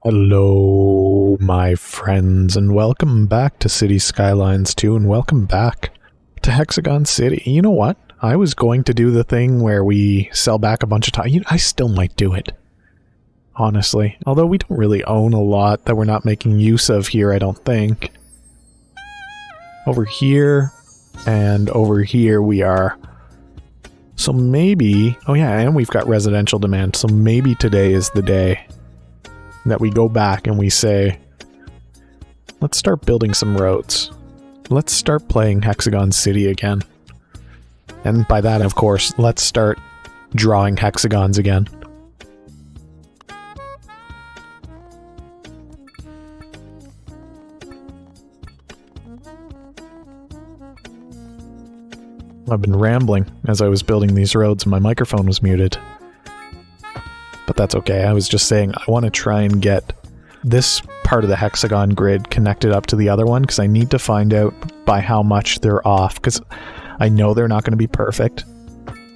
Hello, my friends, and welcome back to Cities Skylines 2, and welcome back to Hexagon City. You know what? I was going to do the thing where we sell back a bunch of time. I still might do it, honestly. Although we don't really own a lot that we're not making use of here, I don't think. Over here, and over here we are. So maybe... Oh yeah, and we've got residential demand, so maybe today is the day that we go back and we say, let's start building some roads. Let's start playing Hexagon City again. And by that, of course, let's start drawing hexagons again. I've been rambling as I was building these roads and my microphone was muted. But that's okay. I was just saying I want to try and get this part of the hexagon grid connected up to the other one because I need to find out by how much they're off, because I know they're not going to be perfect.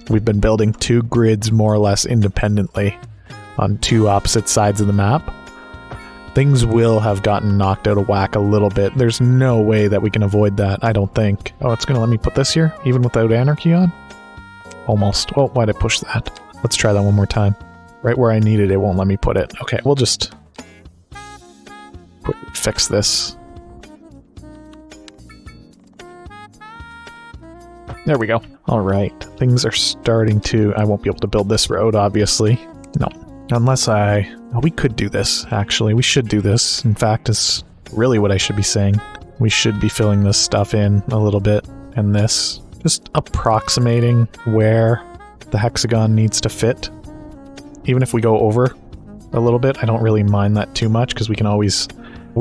We've been building two grids more or less independently on two opposite sides of the map. Things will have gotten knocked out of whack a little bit. There's no way that we can avoid that, I don't think. Oh, it's going to let me put this here, even without anarchy on? Almost. Oh, why'd I push that? Let's try that one more time. Right where I need it, it won't let me put it. Okay, we'll just quickly fix this. There we go. Alright, things are starting to... I won't be able to build this road, obviously. No. Unless I... Oh, we could do this, actually. We should do this. In fact, is really what I should be saying. We should be filling this stuff in a little bit. And this. Just approximating where the hexagon needs to fit. Even if we go over a little bit, I don't really mind that too much, because we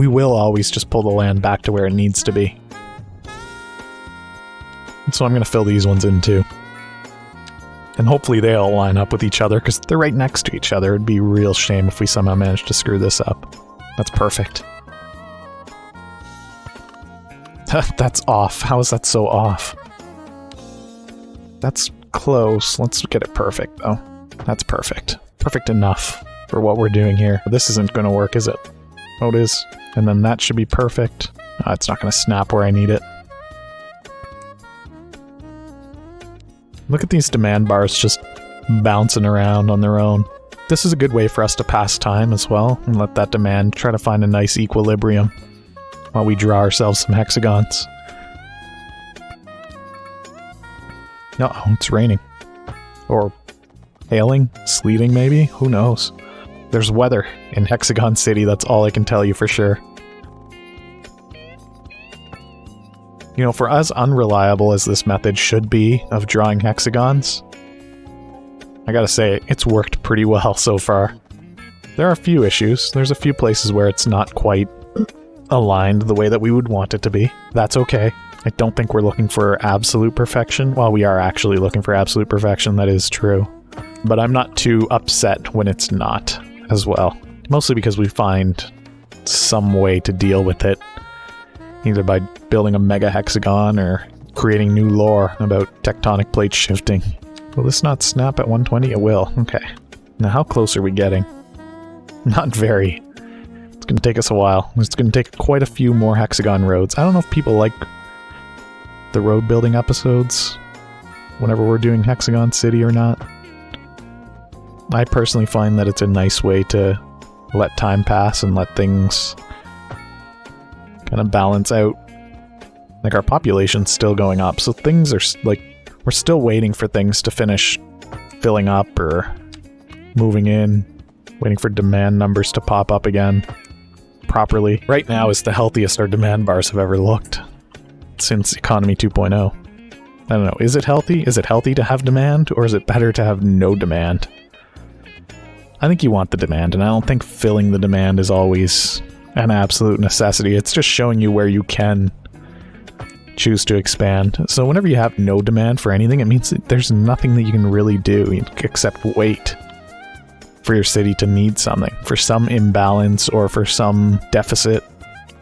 will always just pull the land back to where it needs to be. And so I'm going to fill these ones in too. And hopefully they all line up with each other, because they're right next to each other. It'd be a real shame if we somehow managed to screw this up. That's perfect. That's off. How is that so off? That's close. Let's get it perfect, though. That's perfect. Perfect enough for what we're doing here. This isn't going to work, is it? Oh, it is. And then that should be perfect. It's not going to snap where I need it. Look at these demand bars just bouncing around on their own. This is a good way for us to pass time as well, and let that demand try to find a nice equilibrium while we draw ourselves some hexagons. Uh-oh, it's raining. Or hailing? Sleeting, maybe? Who knows? There's weather in Hexagon City, that's all I can tell you for sure. You know, for as unreliable as this method should be of drawing hexagons, I gotta say, it's worked pretty well so far. There are a few issues. There's a few places where it's not quite aligned the way that we would want it to be. That's okay. I don't think we're looking for absolute perfection. Well, we are actually looking for absolute perfection, that is true. But I'm not too upset when it's not, as well. Mostly because we find some way to deal with it. Either by building a mega hexagon or creating new lore about tectonic plate shifting. Will this not snap at 120? It will. Okay. Now how close are we getting? Not very. It's going to take us a while. It's going to take quite a few more hexagon roads. I don't know if people like the road building episodes whenever we're doing Hexagon City or not. I personally find that it's a nice way to let time pass and let things kind of balance out. Like, our population's still going up, so things are, like, we're still waiting for things to finish filling up or moving in, waiting for demand numbers to pop up again properly. Right now is the healthiest our demand bars have ever looked since Economy 2.0. I don't know, is it healthy? Is it healthy to have demand, or is it better to have no demand? I think you want the demand, and I don't think filling the demand is always an absolute necessity. It's just showing you where you can choose to expand. So whenever you have no demand for anything, it means that there's nothing that you can really do except wait for your city to need something, for some imbalance or for some deficit.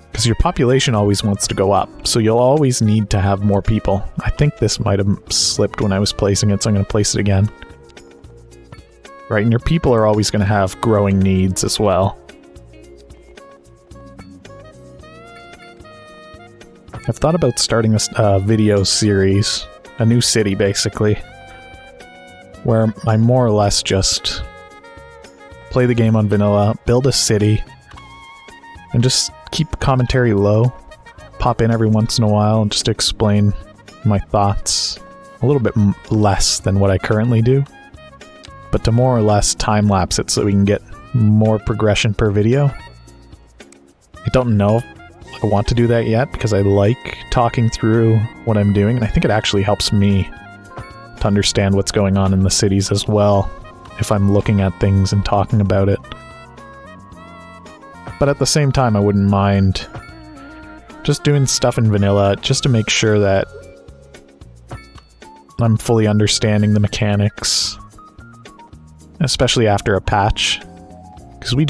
Because your population always wants to go up, so you'll always need to have more people. I think this might have slipped when I was placing it, so I'm going to place it again. Right, and your people are always going to have growing needs as well. I've thought about starting a video series, a new city basically, where I more or less just play the game on vanilla, build a city, and just keep commentary low, pop in every once in a while and just explain my thoughts a little bit less than what I currently do, but to more or less time-lapse it so we can get more progression per video. I don't know if I want to do that yet because I like talking through what I'm doing, and I think it actually helps me to understand what's going on in the cities as well if I'm looking at things and talking about it. But at the same time, I wouldn't mind just doing stuff in vanilla just to make sure that I'm fully understanding the mechanics, especially after a patch, because we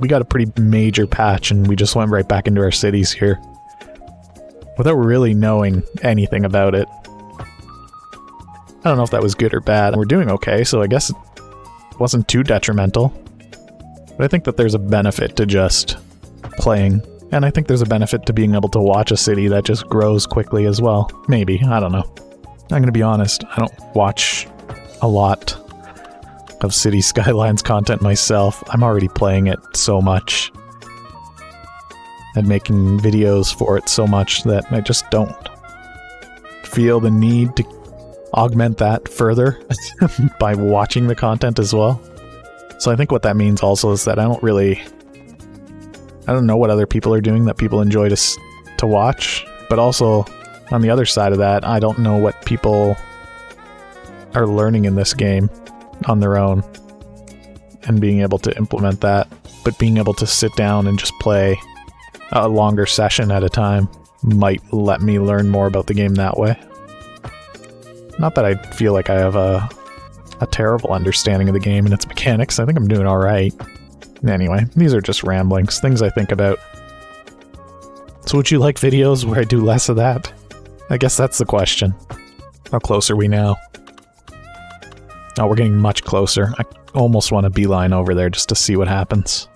got a pretty major patch and we just went right back into our cities here without really knowing anything about it. I don't know if that was good or bad. We're doing okay, so I guess it wasn't too detrimental. But I think that there's a benefit to just playing, and I think there's a benefit to being able to watch a city that just grows quickly as well. Maybe, I don't know. I'm gonna be honest, I don't watch a lot of Cities Skylines content myself. I'm already playing it so much and making videos for it so much that I just don't feel the need to augment that further by watching the content as well. So I think what that means also is that I don't know what other people are doing that people enjoy to watch, but also on the other side of that, I don't know what people are learning in this game on their own and being able to implement that, but being able to sit down and just play a longer session at a time might let me learn more about the game that way. Not that I feel like I have a terrible understanding of the game and its mechanics. I think I'm doing alright. Anyway, these are just ramblings, things I think about. So would you like videos where I do less of that? I guess that's the question. How close are we now? Oh, we're getting much closer. I almost want to beeline over there just to see what happens.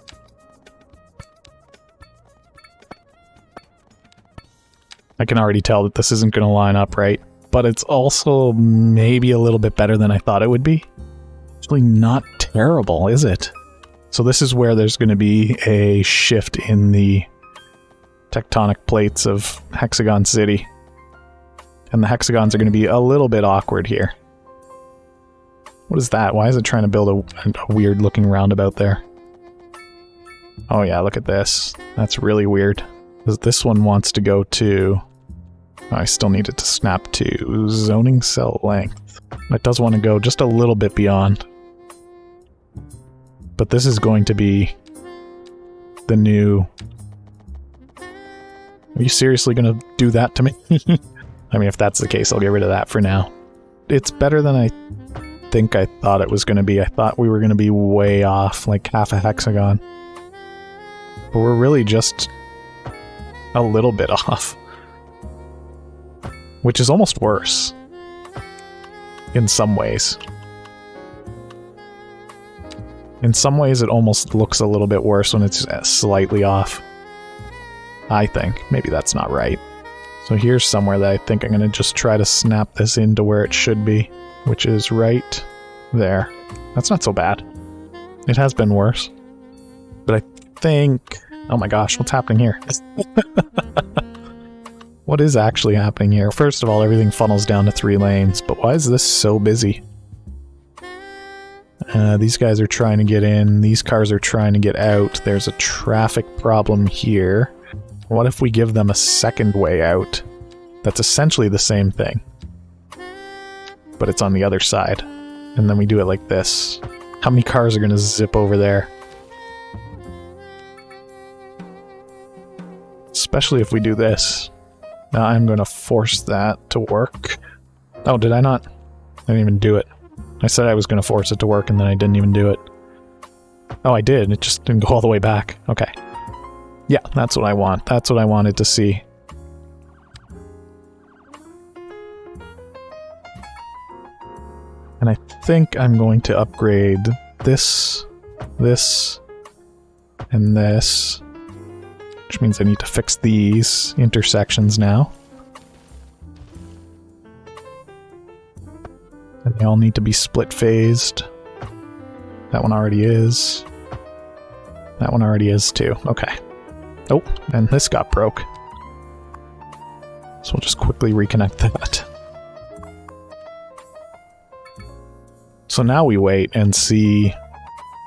I can already tell that this isn't going to line up right, but it's also maybe a little bit better than I thought it would be. Actually not terrible, is it? So this is where there's going to be a shift in the tectonic plates of Hexagon City. And the hexagons are going to be a little bit awkward here. What is that? Why is it trying to build a weird looking roundabout there? Oh yeah, look at this. That's really weird. Because this one wants to go to... Oh, I still need it to snap to zoning cell length. It does want to go just a little bit beyond. But this is going to be the new... Are you seriously going to do that to me? I mean, if that's the case, I'll get rid of that for now. It's better than I think I thought it was going to be. I thought we were going to be way off, like half a hexagon. But we're really just a little bit off. Which is almost worse. In some ways. In some ways, it almost looks a little bit worse when it's slightly off. I think. Maybe that's not right. So here's somewhere that I think I'm going to just try to snap this into where it should be, which is right there. That's not so bad. It has been worse. But I think... Oh my gosh, what's happening here? What is actually happening here? First of all, everything funnels down to 3 lanes, but why is this so busy? These guys are trying to get in, these cars are trying to get out, there's a traffic problem here. What if we give them a second way out? That's essentially the same thing. But it's on the other side. And then we do it like this. How many cars are going to zip over there? Especially if we do this. Now I'm going to force that to work. Oh, did I not? I didn't even do it. I said I was going to force it to work and then I didn't even do it. Oh, I did. It just didn't go all the way back. Okay. Yeah, that's what I want. That's what I wanted to see. And I think I'm going to upgrade this, this, and this. Which means I need to fix these intersections now. They all need to be split phased. That one already is. That one already is too. Okay. Oh, and this got broke. So we'll just quickly reconnect that. So now we wait and see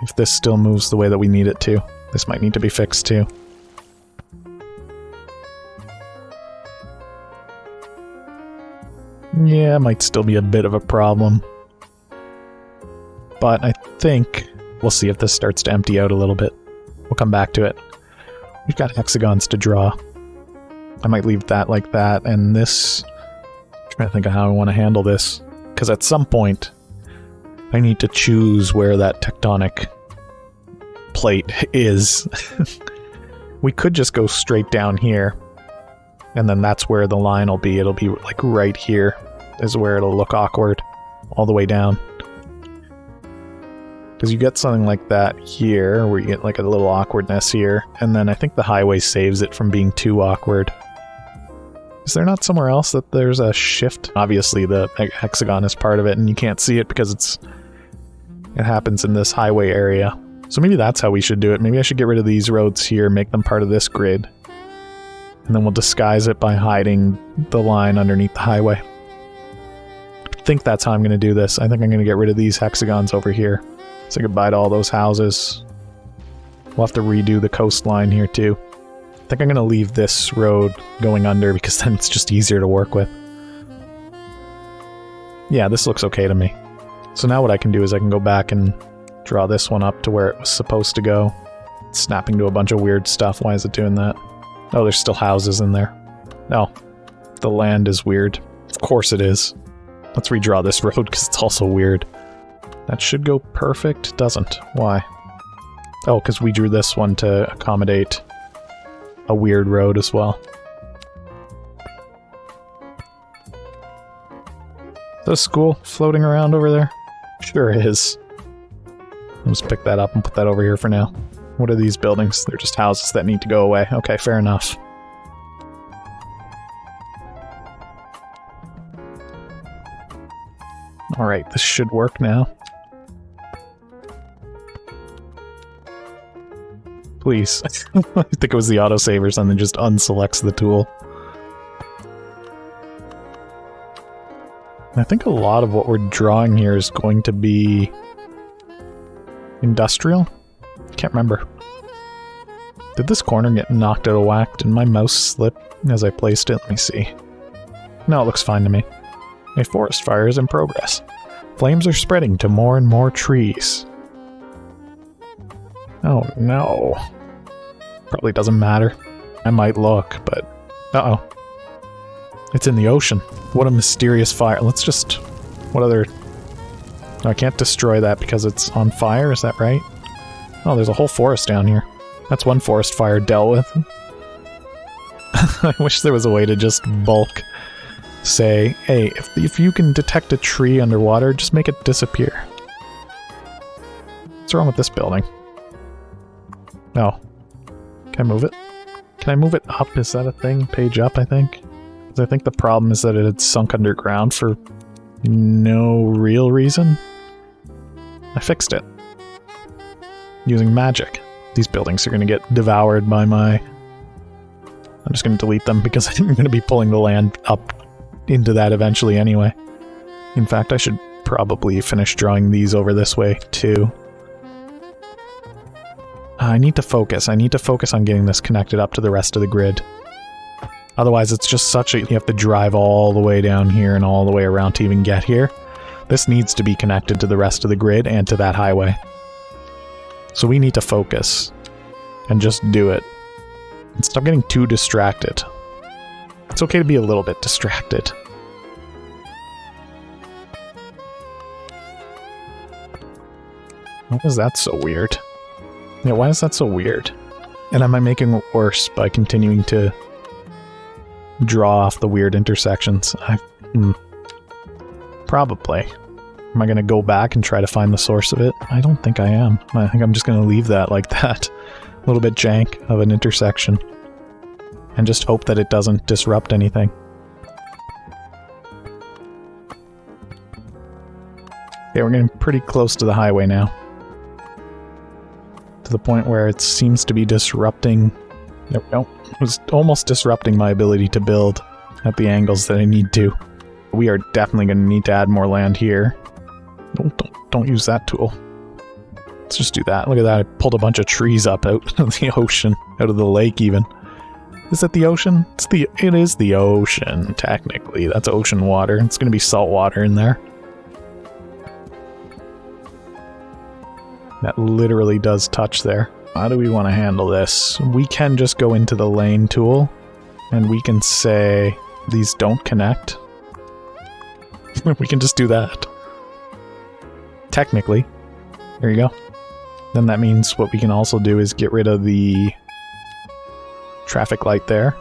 if this still moves the way that we need it to. This might need to be fixed too. Yeah, it might still be a bit of a problem. But I think we'll see if this starts to empty out a little bit. We'll come back to it. We've got hexagons to draw. I might leave that like that, and this... I'm trying to think of how I want to handle this. Because at some point, I need to choose where that tectonic plate is. We could just go straight down here, and then that's where the line will be. It'll be like right here is where it'll look awkward, all the way down. Because you get something like that here, where you get like a little awkwardness here, and then I think the highway saves it from being too awkward. Is there not somewhere else that there's a shift? Obviously the hexagon is part of it, and you can't see it because it happens in this highway area. So maybe that's how we should do it. Maybe I should get rid of these roads here, make them part of this grid. And then we'll disguise it by hiding the line underneath the highway. I think that's how I'm going to do this. I think I'm going to get rid of these hexagons over here. Say goodbye to all those houses. We'll have to redo the coastline here too. I think I'm going to leave this road going under because then it's just easier to work with. Yeah, this looks okay to me. So now what I can do is I can go back and draw this one up to where it was supposed to go. It's snapping to a bunch of weird stuff. Why is it doing that? Oh, there's still houses in there. Oh, the land is weird. Of course it is. Let's redraw this road because it's also weird. That should go perfect. It doesn't. Why? Oh, because we drew this one to accommodate a weird road as well. Is that a school floating around over there? Sure is. I'll just pick that up and put that over here for now. What are these buildings? They're just houses that need to go away. Okay, fair enough. Alright, this should work now. Please. I think it was the autosave or something, just unselects the tool. I think a lot of what we're drawing here is going to be industrial? Can't remember. Did this corner get knocked out of whack? Did my mouse slip as I placed it? Let me see. No, it looks fine to me. A forest fire is in progress. Flames are spreading to more and more trees. Oh no. Probably doesn't matter. I might look, but... Uh-oh. It's in the ocean. What a mysterious fire. Let's just... What other... No, I can't destroy that because it's on fire, is that right? Oh, there's a whole forest down here. That's one forest fire dealt with. I wish there was a way to just bulk say, hey, if you can detect a tree underwater, just make it disappear. What's wrong with this building? No. Can I move it? Can I move it up? Is that a thing? Page up, I think? Because I think the problem is that it had sunk underground for no real reason. I fixed it. Using magic. These buildings are going to get devoured by my... I'm just going to delete them because I'm going to be pulling the land up into that eventually anyway. In fact, I should probably finish drawing these over this way too. I need to focus. I need to focus on getting this connected up to the rest of the grid. Otherwise, it's just such a... You have to drive all the way down here and all the way around to even get here. This needs to be connected to the rest of the grid and to that highway. So we need to focus and just do it. And stop getting too distracted. It's okay to be a little bit distracted. Why is that so weird? Yeah, why is that so weird? And am I making it worse by continuing to draw off the weird intersections? Probably. Am I going to go back and try to find the source of it? I don't think I am. I think I'm just going to leave that like that. A little bit jank of an intersection. And just hope that it doesn't disrupt anything. Okay, we're getting pretty close to the highway now. To the point where it seems to be disrupting... There we go. It was almost disrupting my ability to build at the angles that I need to. We are definitely going to need to add more land here. Don't use that tool. Let's just do that. Look at that. I pulled a bunch of trees up out of the ocean. Out of the lake, even. Is it the ocean? It is the ocean, technically. That's ocean water. It's going to be salt water in there. That literally does touch there. How do we want to handle this? We can just go into the lane tool, and we can say these don't connect. We can just do that. Technically. There you go. Then that means what we can also do is get rid of the traffic light there.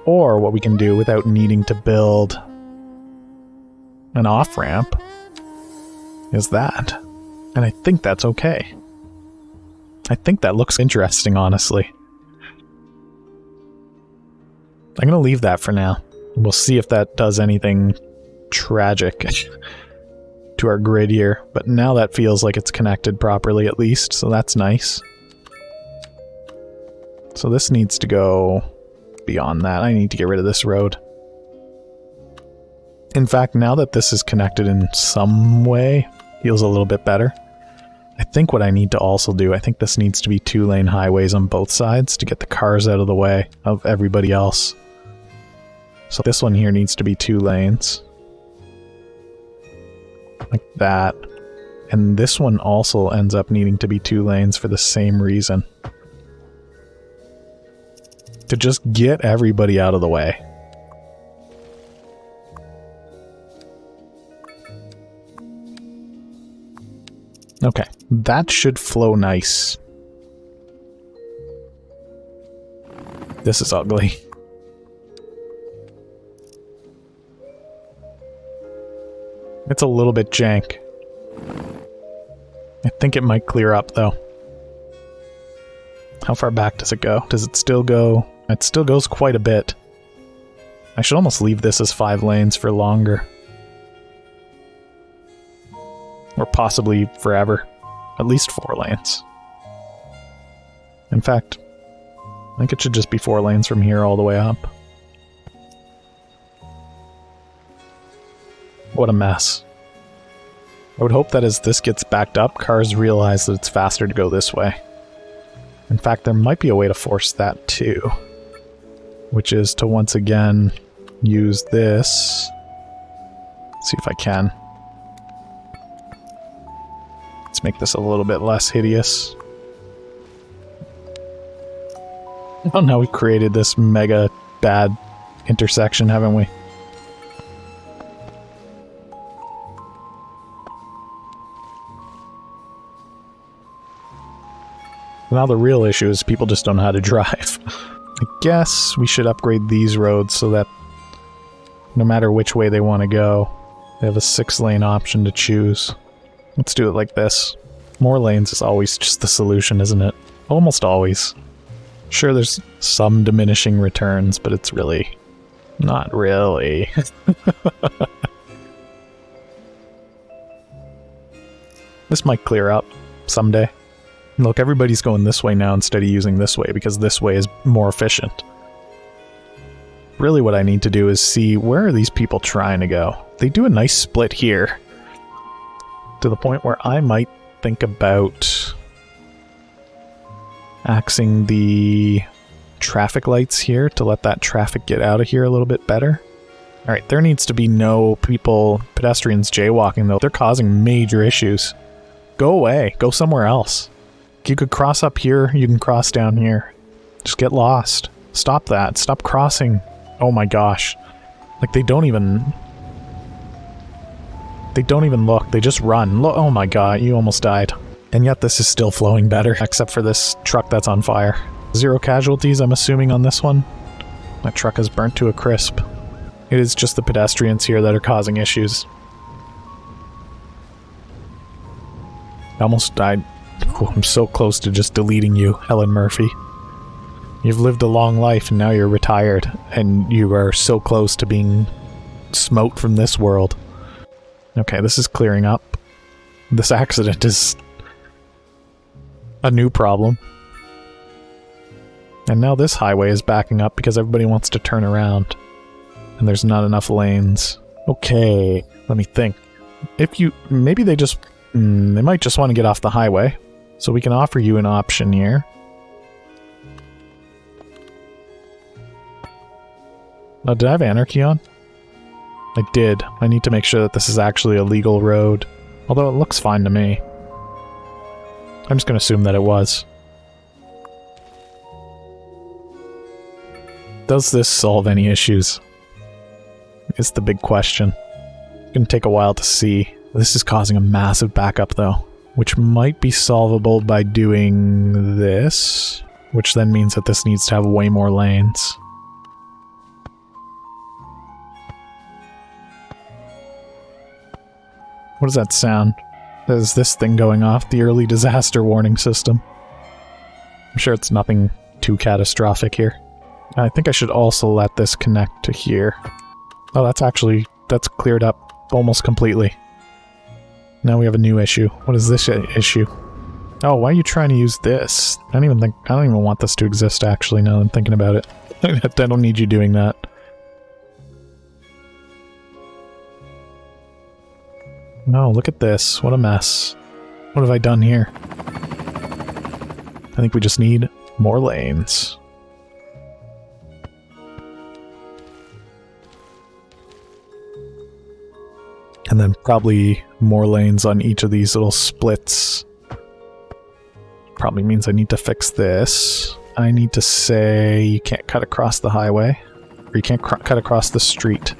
Or what we can do without needing to build an off-ramp is that. And I think that's okay. I think that looks interesting, honestly. I'm gonna leave that for now. We'll see if that does anything tragic to our grid here. But now that feels like it's connected properly at least, so that's nice. So this needs to go beyond that. I need to get rid of this road. In fact, now that this is connected in some way, feels a little bit better. I think what I need to also do, I think this needs to be 2-lane highways on both sides to get the cars out of the way of everybody else. So this one here needs to be 2 lanes. Like that. And this one also ends up needing to be 2 lanes for the same reason. To just get everybody out of the way. Okay, that should flow nice. This is ugly. It's a little bit jank. I think it might clear up, though. How far back does it go? Does it still go? It still goes quite a bit. I should almost leave this as 5 lanes for longer. Or possibly forever. At least 4 lanes. In fact, I think it should just be 4 lanes from here all the way up. What a mess. I would hope that as this gets backed up, cars realize that it's faster to go this way. In fact, there might be a way to force that too. Which is to once again use this. Let's see if I can. Let's make this a little bit less hideous. Oh, now we created this mega bad intersection, haven't we? Now the real issue is people just don't know how to drive. I guess we should upgrade these roads so that no matter which way they want to go, they have a 6-lane option to choose. Let's do it like this. More lanes is always just the solution, isn't it? Almost always. Sure, there's some diminishing returns, but it's really... not really. This might clear up someday. Look, everybody's going this way now instead of using this way, because this way is more efficient. Really what I need to do is see where are these people trying to go. They do a nice split here. To the point where I might think about axing the traffic lights here to let that traffic get out of here a little bit better. Alright, there needs to be no pedestrians jaywalking though. They're causing major issues. Go away. Go somewhere else. You could cross up here, you can cross down here. Just get lost. Stop that. Stop crossing. Oh my gosh. Like, they don't even look. They just run. Oh my god, you almost died. And yet this is still flowing better, except for this truck that's on fire. 0 casualties, I'm assuming, on this one. That truck is burnt to a crisp. It is just the pedestrians here that are causing issues. I almost died. Oh, I'm so close to just deleting you, Helen Murphy. You've lived a long life and now you're retired, and you are so close to being smote from this world. Okay, this is clearing up. This accident is a new problem. And now this highway is backing up because everybody wants to turn around. And there's not enough lanes. Okay, let me think. Maybe they might just want to get off the highway. So we can offer you an option here. Oh, did I have anarchy on? I did. I need to make sure that this is actually a legal road. Although it looks fine to me. I'm just going to assume that it was. Does this solve any issues? Is the big question. It's going to take a while to see. This is causing a massive backup though, which might be solvable by doing this, which then means that this needs to have way more lanes. What does that sound? Is this thing going off? The early disaster warning system. I'm sure it's nothing too catastrophic here. I think I should also let this connect to here. Oh, that's cleared up almost completely. Now we have a new issue. What is this issue? Oh, why are you trying to use this? I don't even want this to exist actually now that I'm thinking about it. I don't need you doing that. No, look at this. What a mess. What have I done here? I think we just need more lanes. And then probably more lanes on each of these little splits. Probably means I need to fix this. I need to say you can't cut across the highway. Or you can't cut across the street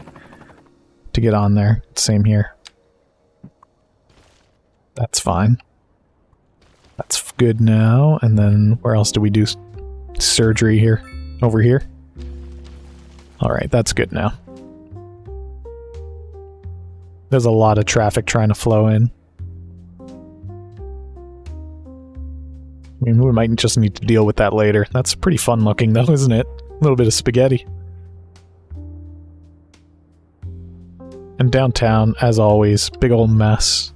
to get on there. Same here. That's fine. That's good now. And then where else do we do surgery here? Over here? Alright, that's good now. There's a lot of traffic trying to flow in. I mean, we might just need to deal with that later. That's pretty fun looking though, isn't it? A little bit of spaghetti. And downtown, as always, big old mess.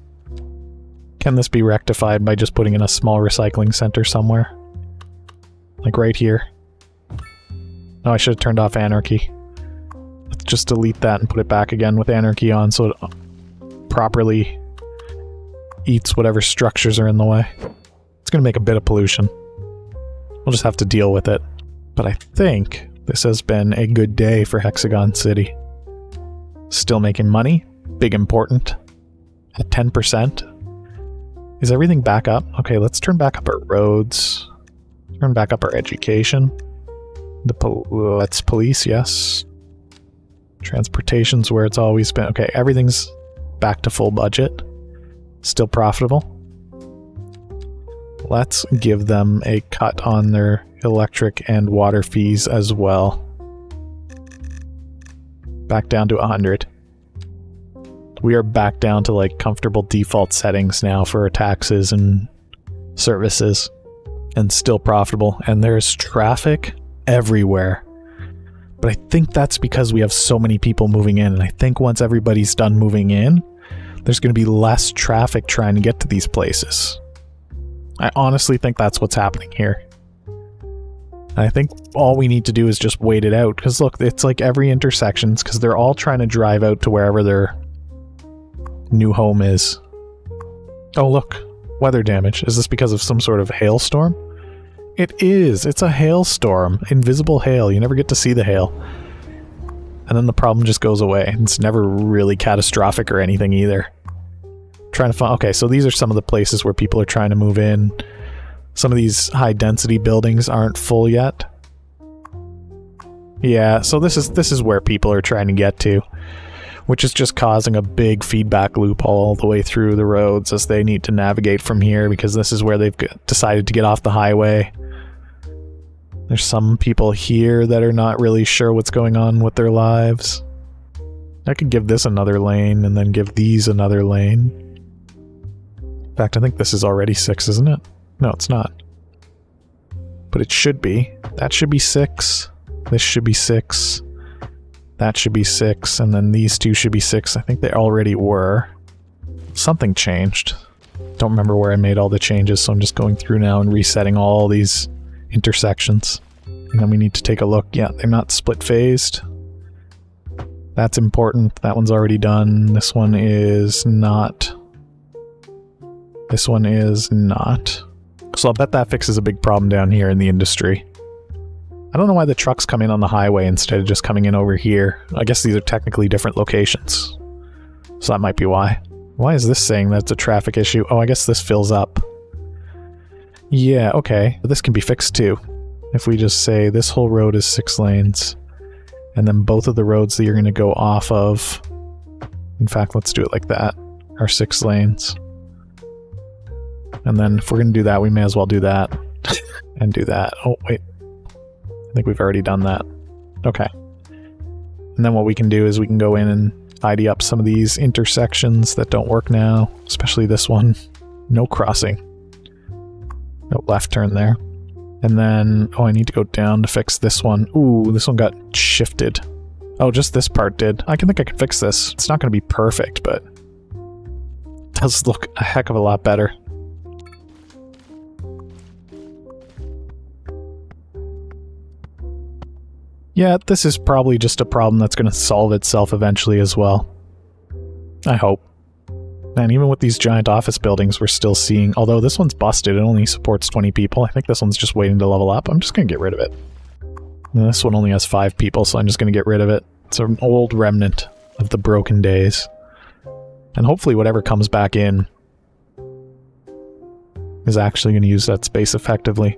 Can this be rectified by just putting in a small recycling center somewhere? Like right here. Oh, I should have turned off anarchy. Let's just delete that and put it back again with anarchy on so it properly eats whatever structures are in the way. It's going to make a bit of pollution. We'll just have to deal with it. But I think this has been a good day for Hexagon City. Still making money. Big important. At 10%. Is everything back up? Okay, let's turn back up our roads. Turn back up our education. Let's police, yes. Transportation's where it's always been. Okay, everything's back to full budget. Still profitable. Let's give them a cut on their electric and water fees as well. Back down to 100. We are back down to like comfortable default settings now for our taxes and services. And still profitable. And there's traffic everywhere. But I think that's because we have so many people moving in. And I think once everybody's done moving in, there's going to be less traffic trying to get to these places. I honestly think that's what's happening here. And I think all we need to do is just wait it out. Because look, it's like every intersection, because they're all trying to drive out to wherever their new home is. Oh look, weather damage. Is this because of some sort of hailstorm? It is. It's a hailstorm. Invisible hail. You never get to see the hail. And then the problem just goes away. It's never really catastrophic or anything either. Trying to find... Okay, so these are some of the places where people are trying to move in. Some of these high-density buildings aren't full yet. Yeah, so this is where people are trying to get to. Which is just causing a big feedback loop all the way through the roads as they need to navigate from here, because this is where they've decided to get off the highway. There's some people here that are not really sure what's going on with their lives. I could give this another lane and then give these another lane. In fact, I think this is already 6, isn't it? No, it's not. But it should be. That should be 6. This should be 6. That should be 6, and then these two should be 6. I think they already were. something changed. Don't remember where I made all the changes, so I'm just going through now and resetting all these intersections. And then we need to take a look. Yeah, they're not split phased. That's important. That one's already done. This one is not. This one is not. So I'll bet that fixes a big problem down here in the industry. I don't know why the trucks come in on the highway instead of just coming in over here. I guess these are technically different locations. So that might be why. Why is this saying that's a traffic issue? Oh, I guess this fills up. Yeah, okay. But this can be fixed too. If we just say this whole road is 6 lanes, and then both of the roads that you're going to go off of, in fact, let's do it like that, are 6 lanes. And then if we're going to do that, we may as well do that. And do that. Oh, wait. I think we've already done that. Okay. And then what we can do is we can go in and tidy up some of these intersections that don't work now, especially this one. No crossing. No left turn there. And then, oh, I need to go down to fix this one. Ooh, this one got shifted. Oh, just this part did. I think I can fix this. It's not going to be perfect, but it does look a heck of a lot better. Yeah, this is probably just a problem that's going to solve itself eventually as well. I hope. And even with these giant office buildings, we're still seeing... Although this one's busted, it only supports 20 people. I think this one's just waiting to level up. I'm just going to get rid of it. And this one only has 5 people, so I'm just going to get rid of it. It's an old remnant of the broken days. And hopefully whatever comes back in is actually going to use that space effectively.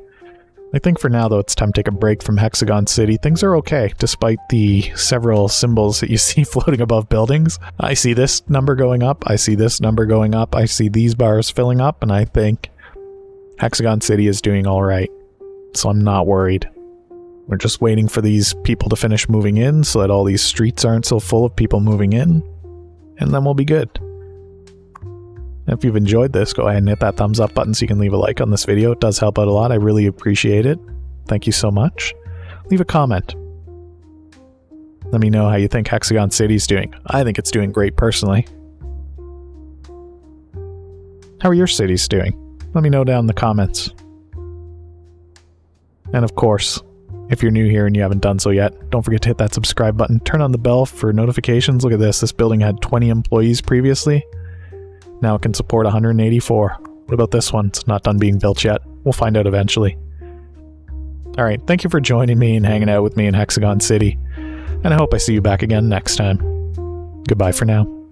I think for now, though, it's time to take a break from Hexagon City. Things are okay, despite the several symbols that you see floating above buildings. I see this number going up, I see this number going up, I see these bars filling up, and I think Hexagon City is doing alright. So I'm not worried. We're just waiting for these people to finish moving in so that all these streets aren't so full of people moving in, and then we'll be good. If you've enjoyed this, go ahead and hit that thumbs up button so you can leave a like on this video. It does help out a lot. I really appreciate it. Thank you so much. Leave a comment. Let me know how you think Hexagon City's doing. I think it's doing great personally. How are your cities doing? Let me know down in the comments. And of course, if you're new here and you haven't done so yet, don't forget to hit that subscribe button. Turn on the bell for notifications. Look at this. This building had 20 employees previously. Now it can support 184. What about this one? It's not done being built yet. We'll find out eventually. Alright, thank you for joining me and hanging out with me in Hexagon City. And I hope I see you back again next time. Goodbye for now.